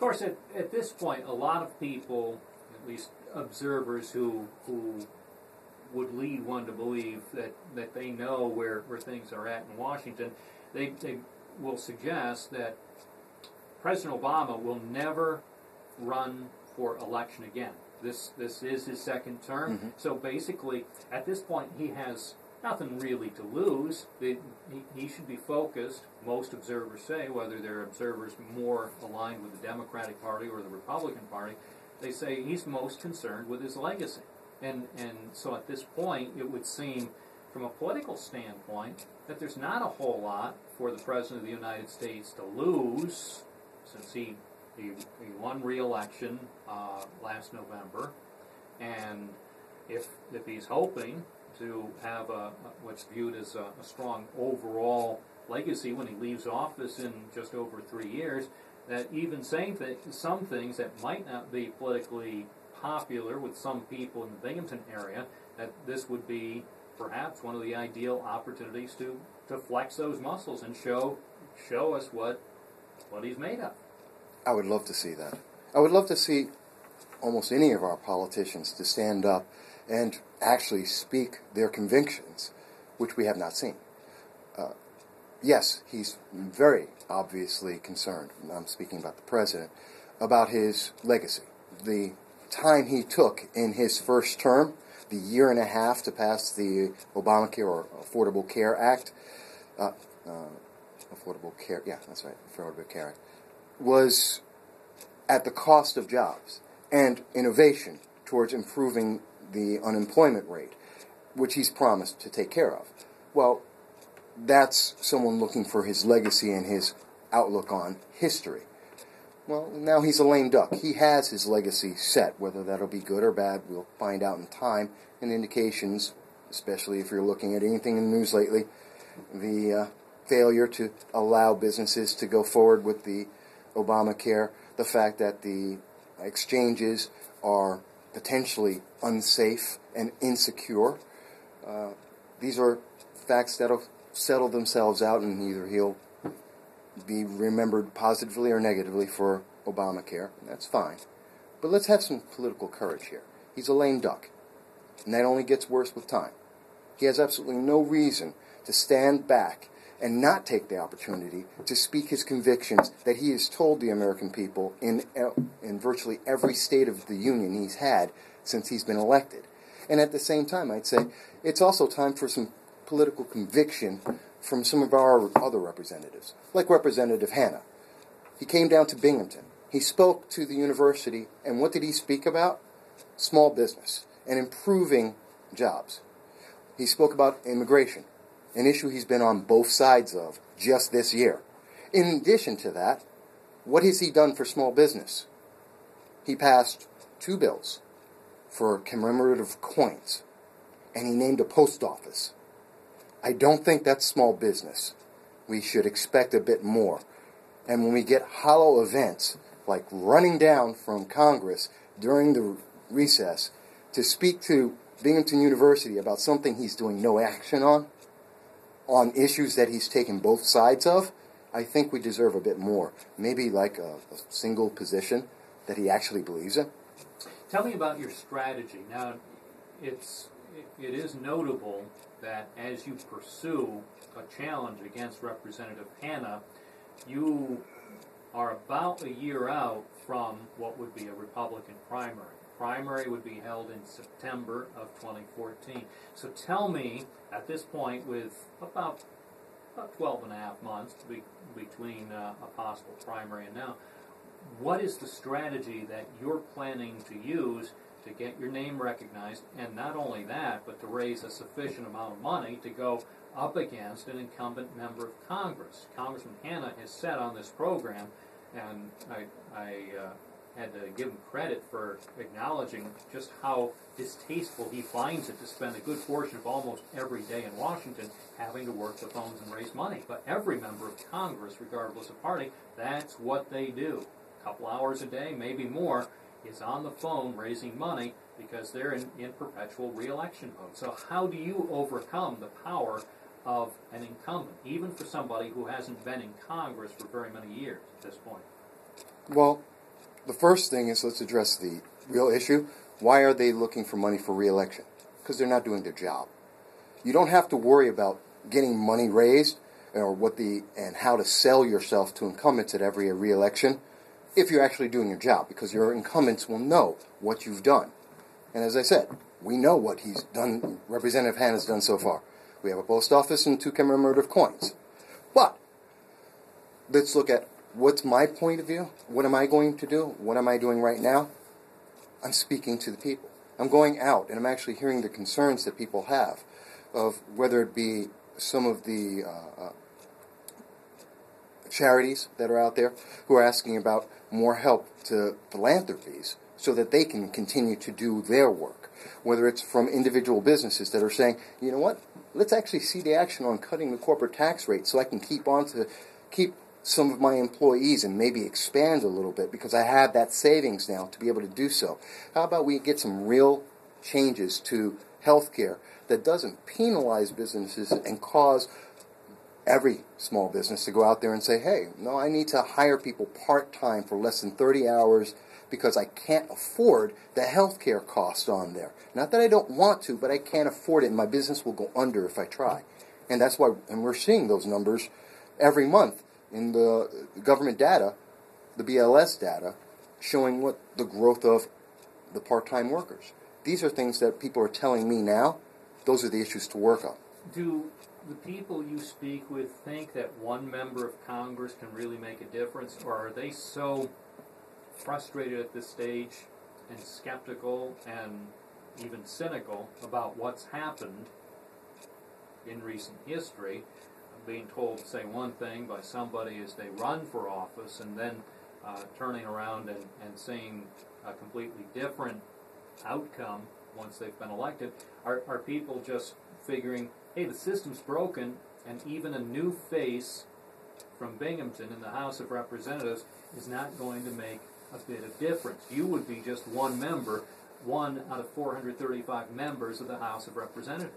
course, at this point, a lot of people, at least observers who would lead one to believe that they know where things are at in Washington, they will suggest that President Obama will never run for election again. This is his second term. Mm-hmm. So basically, at this point, he has nothing really to lose. He should be focused, most observers say, whether they're observers more aligned with the Democratic Party or the Republican Party, they say he's most concerned with his legacy. And so at this point, it would seem, from a political standpoint, that there's not a whole lot for the President of the United States to lose, since he won re-election last November, and if he's hoping to have what's viewed as a strong overall legacy when he leaves office in just over 3 years, that even saying some things that might not be politically popular with some people in the Binghamton area, that this would be perhaps one of the ideal opportunities to flex those muscles and show us what he's made of. I would love to see that. I would love to see almost any of our politicians to stand up and actually speak their convictions, which we have not seen. Yes, he's very obviously concerned, and I'm speaking about the president, about his legacy. The time he took in his first term, the year and a half to pass the Obamacare or Affordable Care Act, Affordable Care Act, was at the cost of jobs and innovation towards improving the unemployment rate, which he's promised to take care of. Well, that's someone looking for his legacy and his outlook on history. Well, now he's a lame duck. He has his legacy set. Whether that'll be good or bad, we'll find out in time. And indications, especially if you're looking at anything in the news lately, the failure to allow businesses to go forward with the Obamacare, the fact that the exchanges are potentially unsafe and insecure. These are facts that'll settle themselves out, and either he'll be remembered positively or negatively for Obamacare. That's fine. But let's have some political courage here. He's a lame duck, and that only gets worse with time. He has absolutely no reason to stand back and not take the opportunity to speak his convictions that he has told the American people in virtually every state of the union he's had since he's been elected. And at the same time, I'd say it's also time for some political conviction from some of our other representatives, like Representative Hanna. He came down to Binghamton. He spoke to the university, and what did he speak about? Small business and improving jobs. He spoke about immigration, an issue he's been on both sides of just this year. In addition to that, what has he done for small business? He passed 2 bills for commemorative coins, and he named a post office. I don't think that's small business. We should expect a bit more. And when we get hollow events, like running down from Congress during the recess to speak to Binghamton University about something he's doing no action on issues that he's taken both sides of, I think we deserve a bit more. Maybe like a single position that he actually believes in. Tell me about your strategy. Now, it is notable that as you pursue a challenge against Representative Hanna, you are about a year out from what would be a Republican primary. Primary would be held in September of 2014. So tell me, at this point, with about 12 and a half months between a possible primary and now, what is the strategy that you're planning to use to get your name recognized, and not only that, but to raise a sufficient amount of money to go up against an incumbent member of Congress? Congressman Hanna has said on this program, and I had to give him credit for acknowledging just how distasteful he finds it to spend a good portion of almost every day in Washington having to work the phones and raise money. But every member of Congress, regardless of party, that's what they do. A couple hours a day, maybe more, is on the phone raising money because they're in perpetual re-election mode. So how do you overcome the power of an incumbent, even for somebody who hasn't been in Congress for very many years at this point? Well, The first thing is, let's address the real issue. Why are they looking for money for re-election? Because they're not doing their job. You don't have to worry about getting money raised or and how to sell yourself to incumbents at every re-election if you're actually doing your job, because your incumbents will know what you've done. And as I said, we know what he's done, Representative Hanna's done so far. We have a post office and 2 commemorative coins. But let's look at what's my point of view. What am I going to do? What am I doing right now? I'm speaking to the people. I'm going out and I'm actually hearing the concerns that people have, of whether it be some of the charities that are out there who are asking about more help to philanthropies so that they can continue to do their work. Whether it's from individual businesses that are saying, you know what, let's actually see the action on cutting the corporate tax rate so I can keep some of my employees and maybe expand a little bit because I have that savings now to be able to do so. How about we get some real changes to healthcare that doesn't penalize businesses and cause every small business to go out there and say, hey, no, I need to hire people part-time for less than 30 hours because I can't afford the healthcare cost on there. Not that I don't want to, but I can't afford it, and my business will go under if I try. And that's why, and we're seeing those numbers every month in the government data, the BLS data, showing what the growth of the part-time workers. These are things that people are telling me now. Those are the issues to work on. Do the people you speak with think that one member of Congress can really make a difference, or are they so frustrated at this stage and skeptical and even cynical about what's happened in recent history, being told to say one thing by somebody as they run for office and then turning around and saying a completely different outcome once they've been elected? Are people just figuring, hey, the system's broken, and even a new face from Binghamton in the House of Representatives is not going to make a bit of difference? You would be just one member, one out of 435 members of the House of Representatives.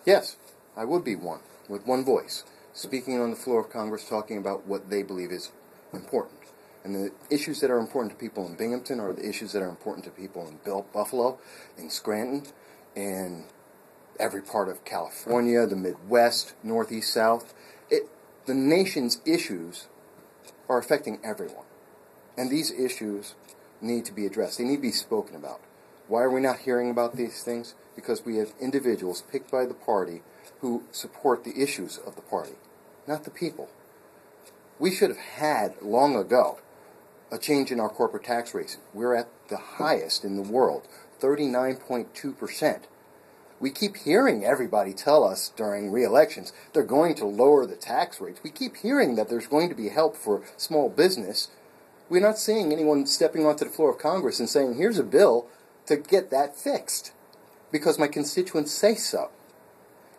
Yes, I would be one, with one voice, speaking on the floor of Congress, talking about what they believe is important. And the issues that are important to people in Binghamton are the issues that are important to people in Buffalo, in Scranton, in every part of California, the Midwest, Northeast, South. The nation's issues are affecting everyone. And these issues need to be addressed. They need to be spoken about. Why are we not hearing about these things? Because we have individuals picked by the party who support the issues of the party, not the people. We should have had, long ago, a change in our corporate tax rates. We're at the highest in the world, 39.2%. We keep hearing everybody tell us during re-elections they're going to lower the tax rates. We keep hearing that there's going to be help for small business. We're not seeing anyone stepping onto the floor of Congress and saying, here's a bill to get that fixed, because my constituents say so.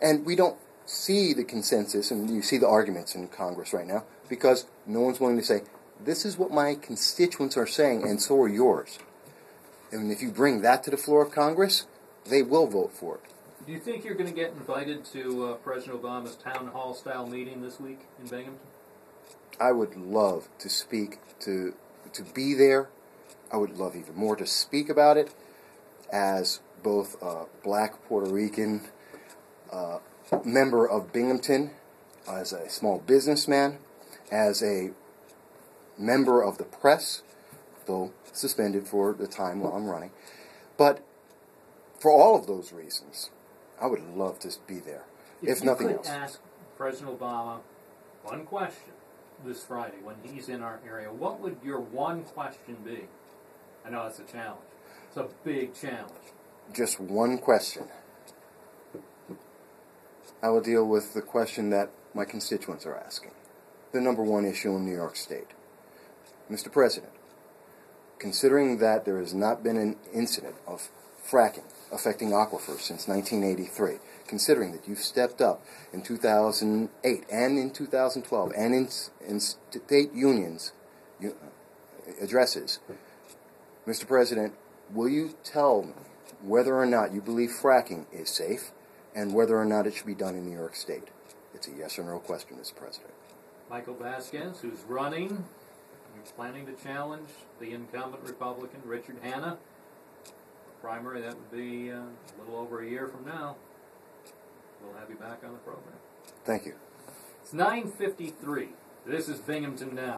And we don't see the consensus, and you see the arguments in Congress right now, because no one's willing to say, this is what my constituents are saying, and so are yours. And if you bring that to the floor of Congress, they will vote for it. Do you think you're going to get invited to President Obama's town hall-style meeting this week in Binghamton? I would love to speak, to be there. I would love even more to speak about it as both a black Puerto Rican member of Binghamton, as a small businessman, as a member of the press, though suspended for the time while I'm running. But for all of those reasons, I would love to be there, if nothing else. If you could ask President Obama one question this Friday when he's in our area, what would your one question be? I know it's a challenge. It's a big challenge. Just one question. I will deal with the question that my constituents are asking. The number one issue in New York State. Mr. President, considering that there has not been an incident of fracking affecting aquifers since 1983, considering that you've stepped up in 2008 and in 2012 and in state unions addresses, Mr. President, will you tell me whether or not you believe fracking is safe and whether or not it should be done in New York State? It's a yes or no question, Mr. President. Michael Vasquez, who's running You're planning to challenge the incumbent Republican, Richard Hanna. Primary, that would be a little over a year from now. We'll have you back on the program. Thank you. It's 9:53. This is Binghamton Now.